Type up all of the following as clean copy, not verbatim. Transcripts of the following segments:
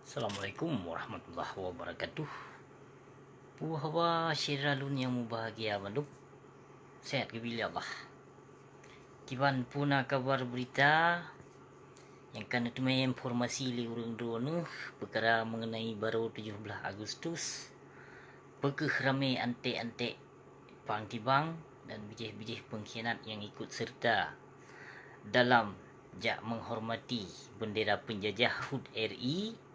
Assalamualaikum warahmatullahi wabarakatuh. Puhawa syiralun yang bahagia baluk. Sehat ke bila Allah. Kiban puna kabar berita yang kena tumai informasi li urang drone perkara mengenai baru 17 Agustus. Pekeh ramai ante-ante pangtibang dan bijih-bijih pengkhianat yang ikut serta dalam jak menghormati bendera penjajah HUT RI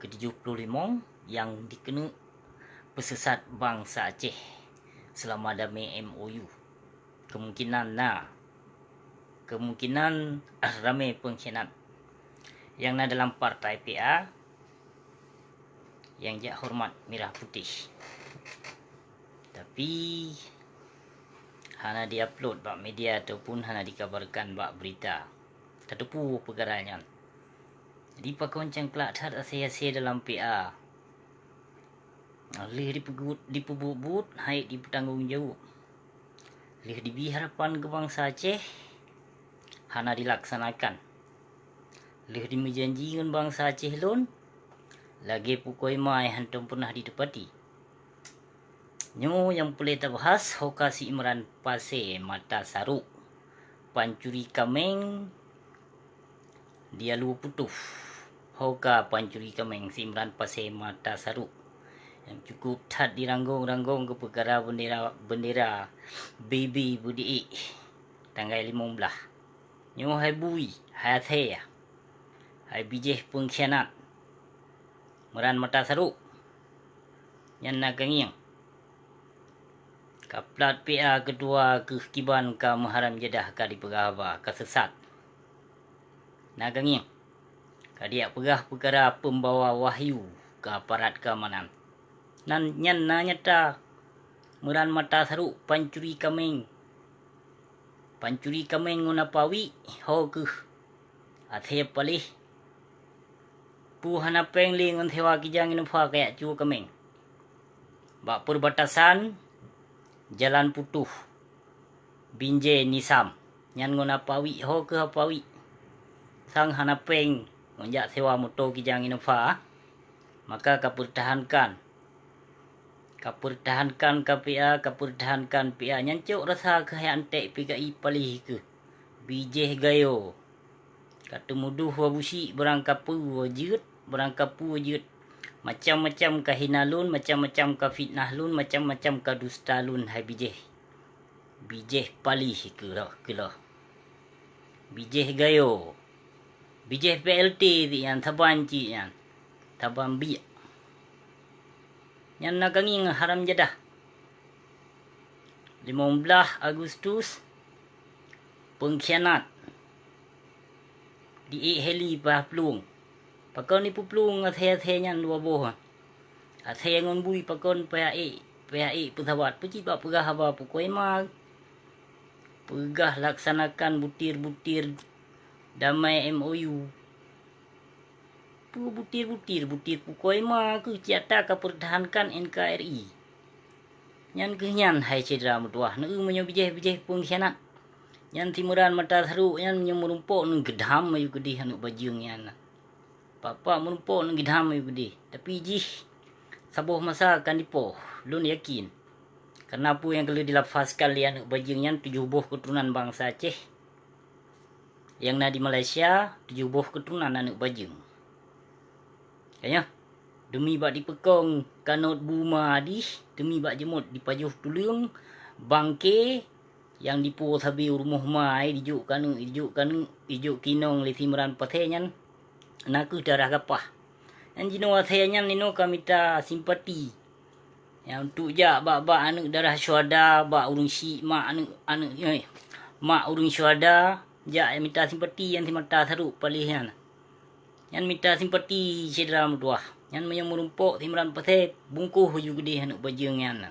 ke-75 yang dikena pesesat bangsa Aceh selama damai MOU. Kemungkinan ramai pengkhianat yang dalam partai PA yang jak hormat merah putih. Tapi hana diupload bak media ataupun hana dikabarkan bak berita. Terdepu perkaranya. Jadi pakoncang kelak tar asai-asai dalam PA. Lih dipebut-but, hai dipertanggungjawab. Lih dibi harapan ke bangsa Aceh, hana dilaksanakan. Lih dimejanji dengan bangsa Aceh lon, lagi pukoi mai hantam pernah ditepati. Nyo yang boleh terbahas, hoka si Imran Pasir Mata Saruk, pancuri kameng, dia lu putuh. Hoka pancuri kameng si Imran Pasir Mata Saruk yang cukup tat diranggung-ranggung ke perkara bendera baby budi tanggal 15. Nyo hai bui, hai thea. Hai bijih pengkhianat. Meran Mata Saruk. Yang nagangiang. Kaplat PA kedua ke kiban ka Maharam Jedah ka di Pegahaba ka sesat. Nagangiang. Kadiak pegah perkara pembawa wahyu ke aparat keamanan. Nan nyan na nyata Meran Mata Saruk pancuri kameng. Pancuri kameng nguna pawi ho ke athe palih. Pu hana pengli ngon thewa kijang inufa kayak cu kameng. Bak perbatasan Jalan Putuh Binjai Nisam nyan nguna pawi ho ke pawi. Sang hana peng ngonjak sewa motor kijang inufa. Maka kapertahankan KPA, kapertahankan PA nyancuk rasa kahaya antek PKI palih ke. Bijih gayo. Kata muduh wabusi berangkapu wajud, macam-macam kahinalun, macam-macam ka fitnah lun, macam-macam ka dusta lun hai bijih. Bijih palih ke lah. Bijih gayo. Bijih PLT ti yang taban ci yang. Taban biak. Yang naganging Haram Jedah 15 Agustus pengkhianat di heli bah pelung pakon ni pelung athe nyan dua boh athe ngon bui pakon PAE pesawat peci bak pegah haba pukoi mag pegah laksanakan butir-butir damai MOU butir pukoi ma ke ciata ka pertahankan NKRI nyan kenyan hai cedera mutuah ne menyo bijih pengkhianat nyan timuran Mata Saruk nyan menyo merumpok nang gedam ayu gede hanuk bajung nyan papa merumpok nang gedam ayu gede tapi jih sabuh masa akan dipoh lun yakin karena pu yang kalau dilafazkan lian bajung nyan 7 buah keturunan bangsa Aceh yang na di Malaysia 7 buah keturunan anak bajung. Kayaknya demi bak dipekong kanot buma adih, demi bak jemut dipajuh tulung bangke yang dipu sabi rumah mai dijuk kinong li timran pathenyan naku darah gapah. Yang jino athenyan nino kamita simpati. Yang untuk jak bak anak darah syuhada bak urung si mak mak urung syuhada jak minta simpati yang Mata Saruk palihnya. Yang minta simpati cedera mutuah. Yang merumpok timran pathe bungkuh ju gede hanuk bajung yan.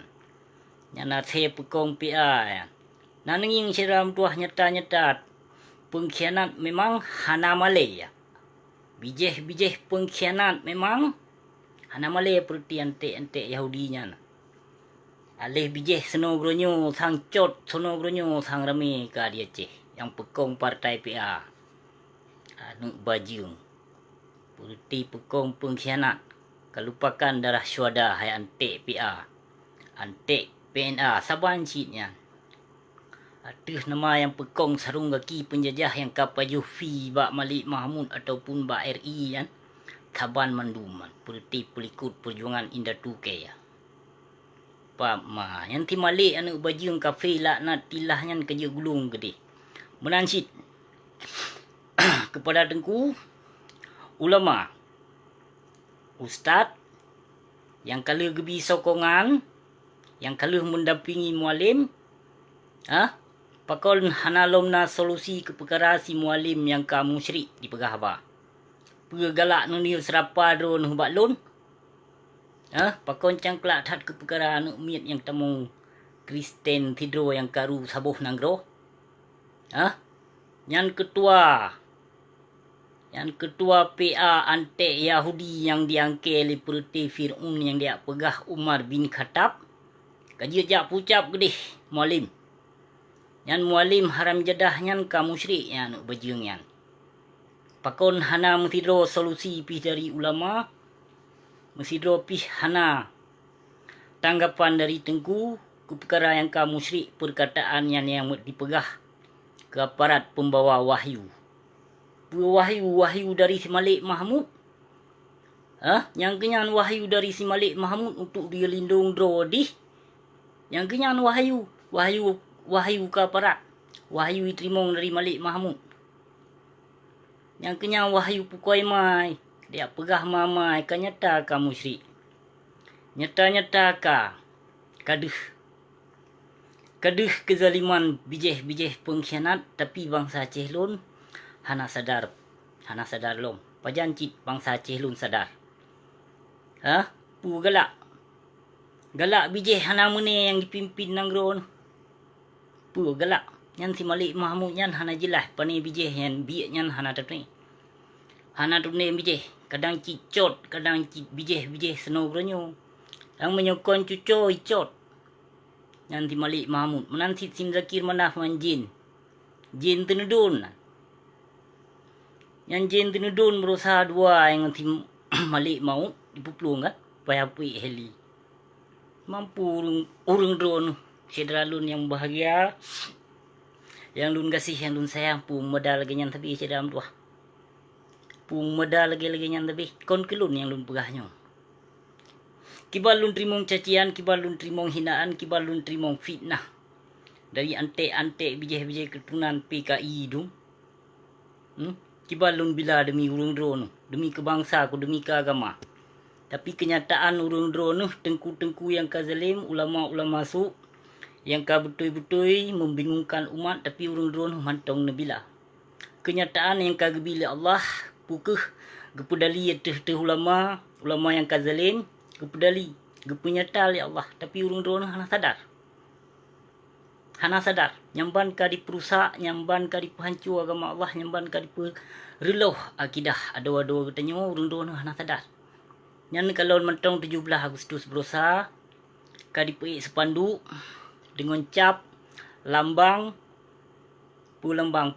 Yang nathe pekong PA ya. Nanenging cedera mutuah nyata pengkhianat memang hana malay ya. Bijih pengkhianat memang hana malay seperti ante Yahudi nya. Alih bijih senogronyo sang cot senogronyo sang rame ka di Aceh yang pekong partai PA. Hanuk bajung. Purti pekong pengkhianat. Kalupakan darah syuhada hai antek PA. Antek PNA saban citnya. Aduh nama yang pekong sarung kaki penjajah yang kapayuh fi Bak Malik Mahmud ataupun Bak RI kan. Taban manduman. Purti pelikut perjuangan indah tuke ya. Pak ma yang ti Malik anu bajung kafe laknat tilah nyan kerja gulung gede. Menansit kepada tengku ulama, ustaz yang kala gebi sokongan, yang kala mendampingi mualim, pakon hanalomna solusi ke perkara si mualim yang ka musyrik di pegah ba. Pegalak nuniu serapa drone hubak lon. Pakon cangklak that ke perkara anu miat yang temu Kristen tidro yang karu sabuh nanggro. Yang ketua PA antek Yahudi yang diangke oleh Purti Fir'un yang dia pegah Umar bin Khattab. Kaji jak pucap gedih mualim. Yang mualim haram jadah yang ka musyrik yang bajung yang. Pakon hana mestidro solusi pih dari ulama. Mestidro pih hana tanggapan dari tengku ke perkara yang ka musyrik perkataan yang dipegah ke aparat pembawa wahyu. Wahyu dari si Malik Mahmud. Yang kenyan wahyu dari si Malik Mahmud untuk dia lindung drodi. Yang kenyan wahyu ke aparat. Wahyu diterimong dari Malik Mahmud. Yang kenyan wahyu pukoi mai. Dia pegah mamai ka nyata ka musyrik. Nyata-nyata ka kaduh kezaliman bijih pengkhianat tapi bangsa Cehlon hana sadar lom. Pajancit bangsa Cehlon sadar. Pu galak bijih hana mene yang dipimpin nanggron. Pu galak nyan si Malik Mahmud nyan hana jelas pane bijih yang biak nyan hana tatni. Hana tune bijih kadang cicot kadang bijih seno bronyo. Yang menyokon cuco icot. Nanti Malik Mahmud menanti Sim Zakir manah manjin. Jin tenudun. Yang jin tenudun berusaha dua yang nanti Malik Mahmud dipuplung kan. Payah pui heli. Mampu urung drone. Sedralun yang bahagia. Yang lun kasih, yang lun sayang. Pung medal lagi yang tapi sedam dua. Pung medal lagi yang tapi. Kon kelun yang lun pegahnya. Kibal lun trimong cacian, kibal lun trimong hinaan, kibal lun trimong fitnah. Dari antek bijih keturunan PKI itu. Kibal lun bila demi urung drone, demi kebangsa ku, demi keagama. Tapi kenyataan urung drone, tengku-tengku yang kazalim, ulama-ulama su, yang ka betul-betul membingungkan umat, tapi urung drone mantong nabila. Kenyataan yang kagebila Allah, pukeh, gepedali teh ulama yang kazalim, kepedali, kepenyata oleh Allah. Tapi urung drone hana sadar. Nyamban ka diperusak, nyamban ka dipehancur agama Allah, nyamban ka dipereloh akidah. Ada-ada katanya urung drone hana sadar. Yang kalau mentong 17 Agustus berusaha, ka dipeik sepanduk dengan cap lambang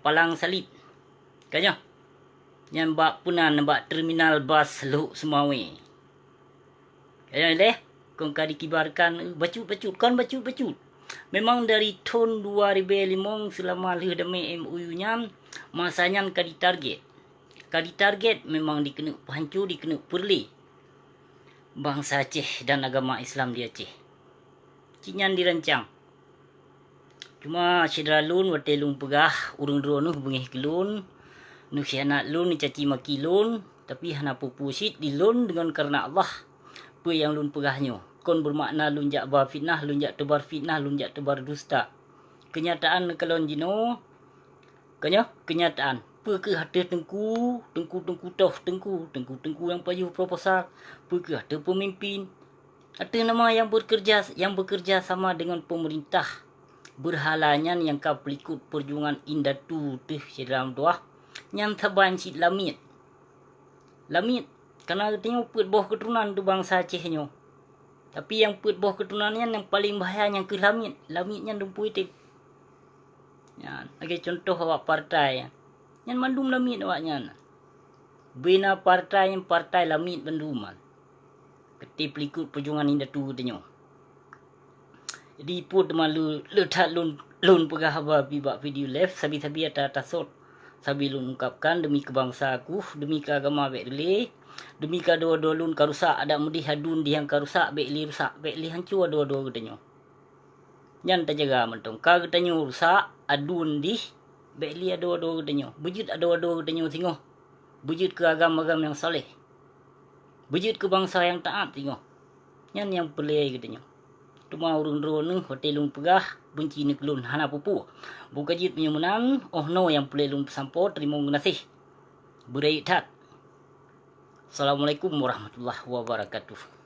palang salib. Kanya. Yang bak punan bak terminal bas Luk Semawe. Kaya leh, kong ka dikibarkan bacut. Memang dari tahun 2005 selama demi MOU nya masanya ka ditarget. Memang dikena hancur, dikena perli. Bangsa Aceh dan agama Islam di Aceh. Cinyan dirancang. Cuma sedralun watelung pegah urung drone bengih kelun. Nu khianat lun caci maki lun, tapi hana pupusit di lun dengan karena Allah. Apa yang lun pegahnya. Kon bermakna lun jak bar fitnah, lun jak tebar fitnah, lun jak tebar dusta. Kenyataan kalon jino. Kenyataan. Apa ke ada tengku yang payuh proposal. Apa ke ada pemimpin. Ada nama yang bekerja sama dengan pemerintah. Berhalanya yang ka pelikut perjuangan indah tu dalam doa. Yang terbancit lamit. Karena tengok put bawah keturunan tu bangsa Acehnya. Tapi yang put bawah keturunannya yang paling bahaya yang ke lamit. Lamitnya dumpu itu. Ya, lagi contoh awak partai. Yang mandum lamit awaknya. Bina partai yang partai lamit benduman. Ketip likut perjuangan indah tu katanya. Jadi put malu letak lun pegah babi bak video live sabi-sabi atas sot. Sabi lun ungkapkan demi kebangsa aku, demi keagama bek dele, demi kedua-dua lun karusak ada mudi hadun di yang karusak bek li rusak, bek li hancur dua-dua katanya. Nyan terjaga mentong. Ka katanya rusak adun di bek li dua-dua katanya. Bujut dua-dua katanya tengok. Bujut ke agama-agama yang saleh. Bujut ke bangsa yang taat tengok. Nyan yang pelai katanya. Tuma urun-urun ni hotel lun pegah benci ni kelun hana pupu. Buka jit punya menang. Oh no yang pelai lun sampo terima kasih. Berai tat. Assalamualaikum warahmatullahi wabarakatuh.